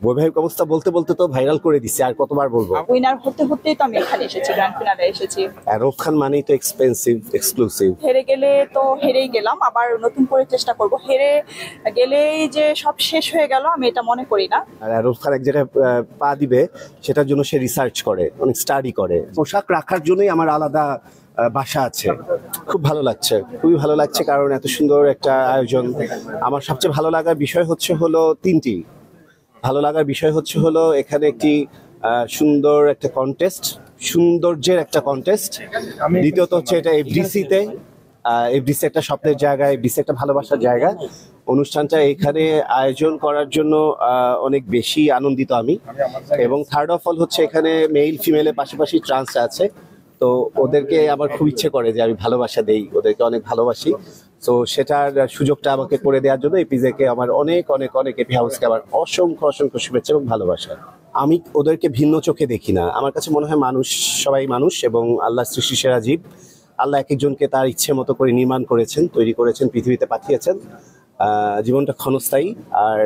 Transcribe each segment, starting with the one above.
বৈবাহিক অবস্থা বলতে বলতে তো ভাইরাল করে দিছে, আর কতবার বলবো। উইনার হতে হতেই তো আমি এখানে এসেছি, গ্র্যান্ড ফিনালে এসেছি। আরব খান মানেই তো এক্সপেন্সিভ, এক্সক্লুসিভ। হেরে গেলে তো হেরেই গেলাম, আবার নতুন করে চেষ্টা করব। হেরে গেলেই যে সব শেষ হয়ে গেল আমি এটা মনে করি না। আর আরব খান এক জায়গায় পা দিবে, সেটার জন্য সে রিসার্চ করে, অনেক স্টাডি করে। পোশাক রাখার জন্যই আমার আলাদা বাসা আছে। খুব ভালো লাগছে, খুবই ভালো লাগছে, কারণ এত সুন্দর একটা আয়োজন। আমার সবচেয়ে ভালো লাগার বিষয় হলো তিনটি। ভালো লাগার বিষয় হলো এখানে একটি সুন্দর একটা কন্টেস্ট, সৌন্দর্যের একটা কন্টেস্ট। দ্বিতীয়ত হচ্ছে এটা এফডিসিতে, এফডিসি একটা স্বপ্নের জায়গা, এফডিসি একটা ভালোবাসার জায়গা। অনুষ্ঠানটা এখানে আয়োজন করার জন্য অনেক বেশি আনন্দিত আমি। এবং থার্ড অফ অল হচ্ছে এখানে মেল ফিমেলের পাশাপাশি ট্রান্স আছে, তো ওদেরকে আমার খুব ইচ্ছে করে যে আমি ভালোবাসা দেই, ওদেরকে অনেক ভালোবাসি। তো সেটার সুযোগটা আমাকে করে দেওয়ার জন্য এপিজেকে আমার অনেক অনেক অনেক, এপি হাউসকে আমার অসংখ্য অসংখ্য শুভেচ্ছা এবং ভালোবাসা। আমি ওদেরকে ভিন্ন চোখে দেখি না। আমার কাছে মনে হয় মানুষ, সবাই মানুষ এবং আল্লাহ সৃষ্টি সেরা জীব। আল্লাহ এক একজনকে তার ইচ্ছে মতো করে নির্মাণ করেছেন, তৈরি করেছেন, পৃথিবীতে পাঠিয়েছেন। জীবনটা ক্ষণস্থায়ী, আর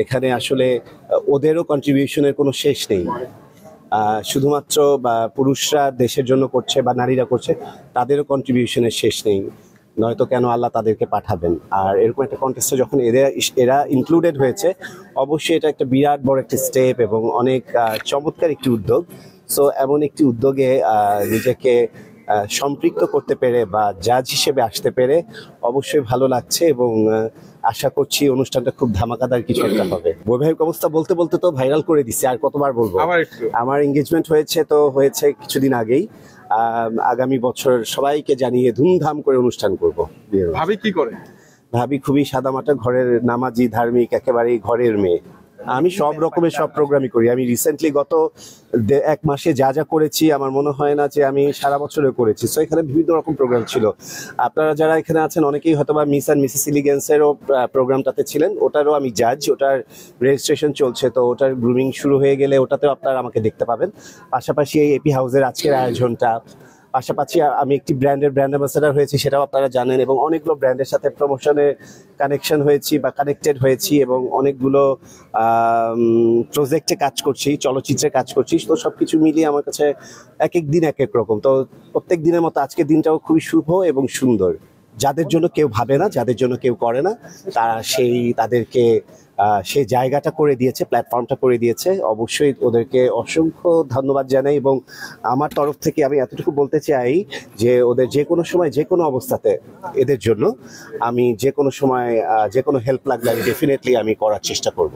এখানে আসলে ওদেরও কন্ট্রিবিউশনের কোনো শেষ নেই। শুধুমাত্র বা পুরুষরা দেশের জন্য করছে বা নারীরা করছে, তাদেরও কন্ট্রিবিউশনের শেষ নেই, নয়তো কেন আল্লাহ তাদেরকে পাঠাবেন। আর এরকম একটা কন্টেস্টে যখন এরা ইনক্লুডেড হয়েছে, অবশ্যই এটা একটা বিরাট বড় একটা স্টেপ এবং অনেক চমৎকার একটি উদ্যোগ। সো এমন একটি উদ্যোগে নিজেকে সম্পৃক্ত করতে পেরে বা জাজ হিসেবে আসতে পেরে অবশ্যই ভালো লাগছে, এবং আশা করছি অনুষ্ঠানটা খুব ধামাকাদার কিছু একটা হবে। বৈবাহিক অবস্থা বলতে বলতে তো ভাইরাল করে দিচ্ছে, আর কতবার বলবো। আমার এঙ্গেজমেন্ট হয়েছে কিছুদিন আগেই। আগামী বছর সবাইকে জানিয়ে ধুমধাম করে অনুষ্ঠান করব। ভাবি কি করে? ভাবি খুবই সাদামাটা, ঘরের নামাজি, ধার্মিক, একেবারেই ঘরের মেয়ে। আমি সব রকমের সব প্রোগ্রামই করি। আমি রিসেন্টলি গত 1 মাসে যা যা করেছি আমার মনে হয় না যে আমি সারা বছরে করেছি। সো এখানে বিভিন্ন রকম প্রোগ্রাম ছিল। আপনারা যারা এখানে আছেন অনেকেই হয়তো বা মিস অ্যান্ড মিসেস এলিগেন্সেরও প্রোগ্রামটাতে ছিলেন, ওটারও আমি জাজ, ওটার রেজিস্ট্রেশন চলছে, তো ওটার গ্রুমিং শুরু হয়ে গেলে ওটাতেও আপনারা আমাকে দেখতে পাবেন। পাশাপাশি এই এপি হাউসের আজকের আয়োজনটা, পাশাপাশি আমি একটি ব্র্যান্ড অ্যাম্বাসেডার হয়েছি, সেটাও আপনারা জানেন, এবং অনেকগুলো ব্র্যান্ডের সাথে প্রমোশনে কানেকশন হয়েছি বা কানেক্টেড হয়েছি, এবং অনেকগুলো প্রজেক্টে কাজ করছি, চলচ্চিত্রে কাজ করছি। তো সবকিছু মিলিয়ে আমার কাছে এক এক দিন এক এক রকম। তো প্রত্যেক দিনের মতো আজকের দিনটাও খুবই শুভ এবং সুন্দর। যাদের জন্য কেউ ভাবে না, যাদের জন্য কেউ করে না, তারা তাদেরকে সেই জায়গাটা করে দিয়েছে, প্ল্যাটফর্মটা করে দিয়েছে। অবশ্যই ওদেরকে অসংখ্য ধন্যবাদ জানাই, এবং আমার তরফ থেকে আমি এতটুকু বলতে চাই যে ওদের যে কোনো সময়, যে কোনো অবস্থাতে এদের জন্য আমি যে কোনো সময় যে কোনো হেল্প লাগলে আমি ডেফিনেটলি আমি করার চেষ্টা করব।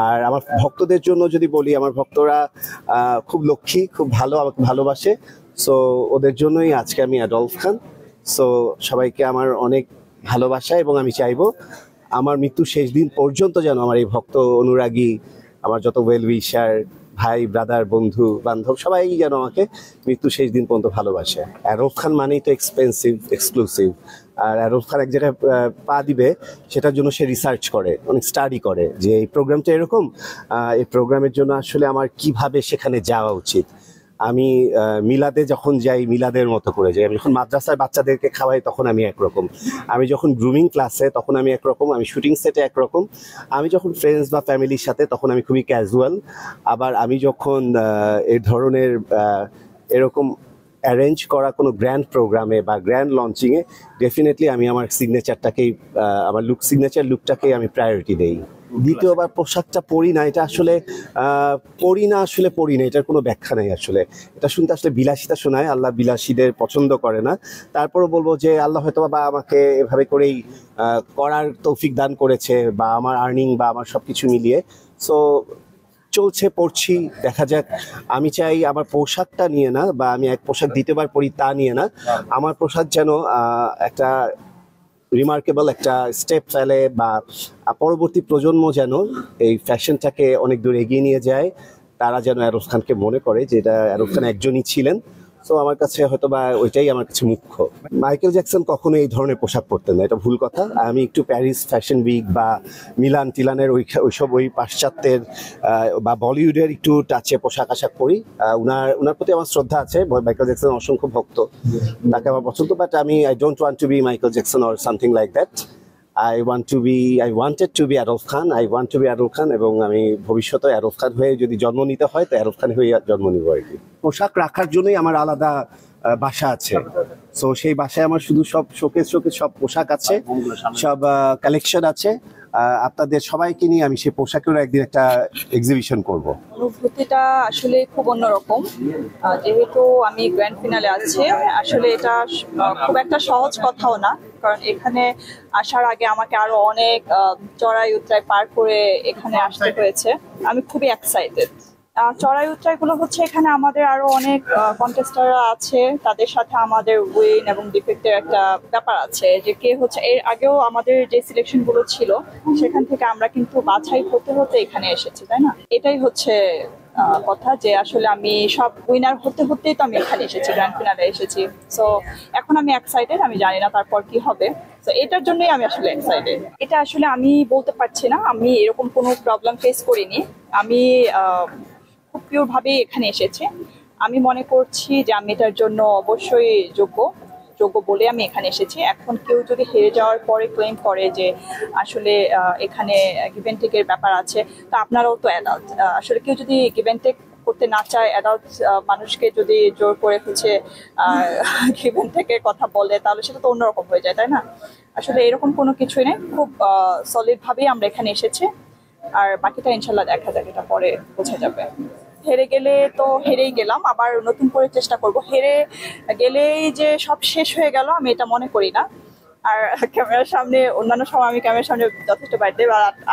আর আমার ভক্তদের জন্য যদি বলি, আমার ভক্তরা খুব লক্ষ্মী, খুব ভালো, আমাকে ভালোবাসে। সো ওদের জন্যই আজকে আমি অ্যাডলফ খান। সো সবাইকে আমার অনেক ভালোবাসা, এবং আমি চাইবো আমার মৃত্যু শেষ দিন পর্যন্ত যেন আমার এই ভক্ত, অনুরাগী, আমার যত ওয়েল উইশার, ভাই, ব্রাদার, বন্ধু বান্ধব, সবাই যেন আমাকে মৃত্যু শেষ দিন পর্যন্ত ভালোবাসে। আরব খান মানেই তো এক্সপেন্সিভ, এক্সক্লুসিভ। আর আরব খান এক জায়গায় পা দিবে, সেটার জন্য সে রিসার্চ করে, অনেক স্টাডি করে যে এই প্রোগ্রামটা এরকম, এই প্রোগ্রামের জন্য আসলে আমার কিভাবে সেখানে যাওয়া উচিত। আমি মিলাদে যখন যাই মিলাদের মতো করে যাই, আমি যখন মাদ্রাসায় বাচ্চাদেরকে খাওয়াই তখন আমি একরকম, আমি যখন গ্রুমিং ক্লাসে তখন আমি একরকম, আমি শুটিং সেটে একরকম, আমি যখন ফ্রেন্ডস বা ফ্যামিলির সাথে তখন আমি খুবই ক্যাজুয়াল। আবার আমি যখন এই ধরনের এরকম অ্যারেঞ্জ করা কোনো গ্র্যান্ড প্রোগ্রামে বা গ্র্যান্ড লঞ্চিংয়ে ডেফিনেটলি আমি আমার সিগনেচারটাকেই, আমার সিগনেচার লুকটাকেই আমি প্রায়োরিটি দেই। দ্বিতীয়বার পোশাকটা পরি না, এটা আসলে পরি না, এটার কোনো ব্যাখ্যা নেই। আসলে এটা শুনতে আসলে বিলাসিতা শোনায়, আল্লাহ বিলাসীদের পছন্দ করে না। তারপরও বলবো যে আল্লাহ হয়তো বা আমাকে এভাবে করেই করার তৌফিক দান করেছে, বা আমার আর্নিং বা আমার সব কিছু মিলিয়ে। সো চলছে, পড়ছি, দেখা যাক। আমি চাই আমার পোশাকটা নিয়ে না, বা আমি এক পোশাক দ্বিতীয়বার পরি তা নিয়ে না, আমার পোশাক যেন একটা রিমার্কেবল একটা স্টেপ ফেলে, বা পরবর্তী প্রজন্ম যেন এই ফ্যাশনটাকে অনেক দূর এগিয়ে নিয়ে যায়। তারা যেন আরব খানকে মনে করে যে এটা আরব খান একজনই ছিলেন। সো আমার কাছে হয়তো বা ওইটাই আমার কাছে মুখ্য। মাইকেল জ্যাকসন কখনো এই ধরনের পোশাক পরতেন না, এটা ভুল কথা। আমি একটু প্যারিস ফ্যাশন উইক বা মিলান টিলানের ওইসব পাশ্চাত্যের বা বলিউডের একটু টাচে পোশাক আশাক পরি। উনার প্রতি আমার শ্রদ্ধা আছে, মাইকেল জ্যাকসন অসংখ্য ভক্ত, তাকে আমার পছন্দ। But I don't want to be Michael Jackson or something like that. I wanted to be Arif Khan, এবং আমি ভবিষ্যতে আরফ খান হয়ে যদি জন্ম নিতে হয় তো আরফ খান হয়ে জন্ম নিব আর কি। পোশাক রাখার জন্যই আমার আলাদা বাসা আছে, সো সেই বাসায় আমার শুধু সব শোকেস সব পোশাক আছে, সব কালেকশন আছে। আপনাদের সবাইকে নিয়ে আমি সেই পোশাকের একদিন একটা এক্সিবিশন করব। অনুভূতিটা আসলে খুব অন্যরকম, যেহেতু আমি গ্র্যান্ড ফিনালে আছি। আসলে এটা খুব একটা সহজ কথাও না, কারণ এখানে আসার আগে আমাকে আরো অনেক চড়াই উতরাই পার করে এখানে আসতে হয়েছে। আমি খুবই এক্সাইটেড। চড়াই উতরাই গুলো হচ্ছে এখানে আমাদের আরো অনেক কন্টেস্টাররা আছে, তাদের সাথে আমাদের উইন এবং ডিফেক্টের একটা ব্যাপার আছে, যে কে হচ্ছে এর আগেও আমাদের যে সিলেকশন গুলো ছিল সেখান থেকে আমরা কিন্তু বাছাই হতে হতে এখানে এসেছি, তাই না? এটাই হচ্ছে কথা, যে আসলে আমি সব উইনার হতে হতেই তো আমি এখানে এসেছি, গ্র্যান্ড ফিনালে এসেছি। সো এখন আমি এক্সাইটেড, আমি জানি না তারপর কি হবে। তো এটার জন্যই আমি আসলে এক্সাইটেড। এটা আসলে আমি বলতে পারছি না, আমি এরকম কোনো প্রবলেম ফেস করিনি। আমি খুব পিওর ভাবে এখানে এসেছি। আমি মনে করছি যে আমি এটার জন্য অবশ্যই যোগ্য বলে আমি এখানে এসেছি। এখন কেউ যদি হেরে যাওয়ার পরে ক্লেম করে যে আসলে এখানে গিভ অ্যান্ড টেকের ব্যাপার আছে, তো আপনারাও তো অ্যাডাল্ট। আসলে কেউ যদি গিভ অ্যান্ড টেক করতে না চায়, অ্যাডাল্ট মানুষকে যদি জোর করে হচ্ছে গিভ অ্যান্ড টেকের কথা বলে, তাহলে সেটা তো অন্যরকম হয়ে যায়, তাই না? আসলে এরকম কোনো কিছুই নেই, খুব সলিড ভাবেই আমরা এখানে এসেছি। আর বাকিটা ইনশাল্লাহ দেখা যাক, এটা পরে বোঝা যাবে। হেরে গেলে তো হেরেই গেলাম, আবার নতুন করে চেষ্টা করব। হেরে গেলেই যে সব শেষ হয়ে গেল আমি এটা মনে করি না। আর ক্যামেরার সামনে, অন্যান্য সময় আমি ক্যামেরার সামনে যথেষ্ট বাইরে,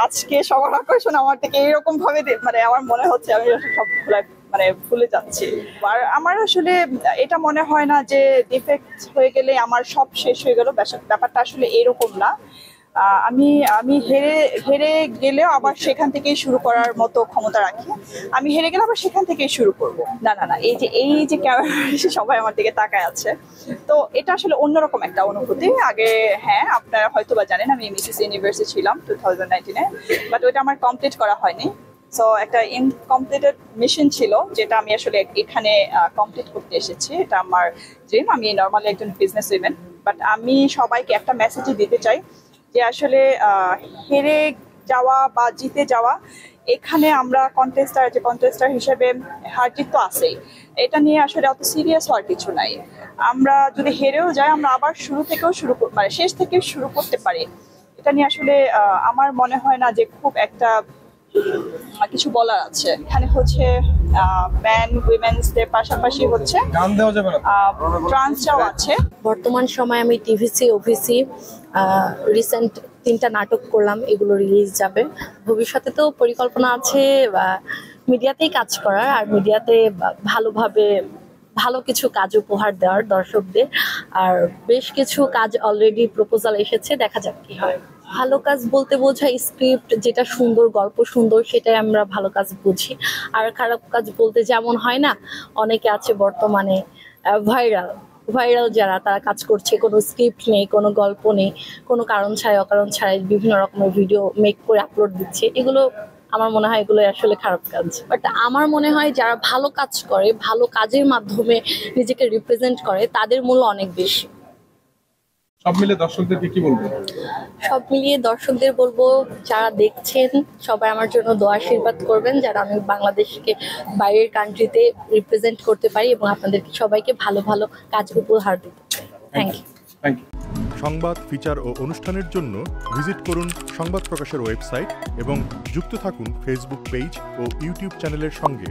আজকে সবার আকর্ষণ আমার থেকে এইরকম ভাবে মানে আমার মনে হচ্ছে আমি সব ভুলে যাচ্ছি। আর আমার আসলে এটা মনে হয় না যে ডিফেক্ট হয়ে গেলে আমার সব শেষ হয়ে গেল, ব্যাপারটা আসলে এরকম না। আমি হেরে গেলেও আবার সেখান থেকেই শুরু করার মতো ক্ষমতা রাখি। আমি হেরে গেলে আবার সেখান থেকেই শুরু করব। না, এই যে ক্যামেরা সবাই আমার দিকে তাকায় আছে, তো এটা আসলে অন্যরকম একটা অনুভূতি। আগে হ্যাঁ, আপনারা হয়তো বা জানেন আমি মিসেস ইউনিভার্সে ছিলাম 2019-এ, বাট ওইটা আমার কমপ্লিট করা হয়নি। সো একটা ইনকমপ্লিটেড মিশন ছিল, যেটা আমি আসলে এখানে কমপ্লিট করতে এসেছি। এটা আমার ড্রিম। আমি নর্মালি একজন বিজনেস উইমেন, বাট আমি সবাইকে একটা মেসেজই দিতে চাই যে আসলে হেরে যাওয়া বা জিতে যাওয়া, এখানে আমরা কন্টেস্টার হিসেবে হার জিত তো আছেই, এটা নিয়ে আসলে অত সিরিয়াস হওয়ার কিছু নাই। আমরা যদি হেরেও যাই, আমরা আবার শেষ থেকে শুরু করতে পারি। এটা নিয়ে আসলে আমার মনে হয় না যে খুব একটা কিছু বলার আছে। এখানে হচ্ছে ম্যান উইমেন্সদের পাশাপাশি হচ্ছে ট্রান্সরাও আছে। বর্তমান সময় আমি টিভিসি, ওভিসি, রিসেন্ট 3টা নাটক করলাম, এগুলো রিলিজ যাবে। ভবিষ্যতে তো পরিকল্পনা আছে মিডিয়াতেই কাজ করার, আর মিডিয়াতে ভালোভাবে ভালো কিছু কাজ উপহার দেওয়ার দর্শকদের। আর বেশ কিছু কাজ অলরেডি প্রপোজাল এসেছে, দেখা যাক কি হয়। ভালো কাজ বলতে বোঝায় স্ক্রিপ্ট যেটা সুন্দর, গল্প সুন্দর, সেটাই আমরা ভালো কাজ বুঝি। আর খারাপ কাজ বলতে যেমন হয় না, অনেকে আছে বর্তমানে ভাইরাল যারা, তারা কাজ করছে, কোনো স্ক্রিপ্ট নেই, কোনো গল্প নেই, কোনো কারণ ছাড়াই অকারণ ছাড়াই বিভিন্ন রকমের ভিডিও মেক করে আপলোড দিচ্ছে। এগুলো আমার মনে হয় এগুলো আসলে খারাপ কাজ। বাট আমার মনে হয় যারা ভালো কাজ করে, ভালো কাজের মাধ্যমে নিজেকে রিপ্রেজেন্ট করে, তাদের মূল্য অনেক বেশি। সব মিলিয়ে দর্শকদেরকে কি বলবো? সব মিলিয়ে দর্শকদের বলবো, যারা দেখছেন সবাই আমার জন্য দোয়া আশীর্বাদ করবেন, যারা আমি বাংলাদেশকে বাইরের কান্ট্রিতে রিপ্রেজেন্ট করতে পারি এবং আপনাদেরকে সবাইকে ভালো ভালো কাজ উপহার দিতে চাই। Thank you. সংবাদ, ফিচার ও অনুষ্ঠানের জন্য ভিজিট করুন সংবাদ প্রকাশের ওয়েবসাইট এবং যুক্ত থাকুন ফেসবুক পেজ ও ইউটিউব চ্যানেলের সঙ্গে।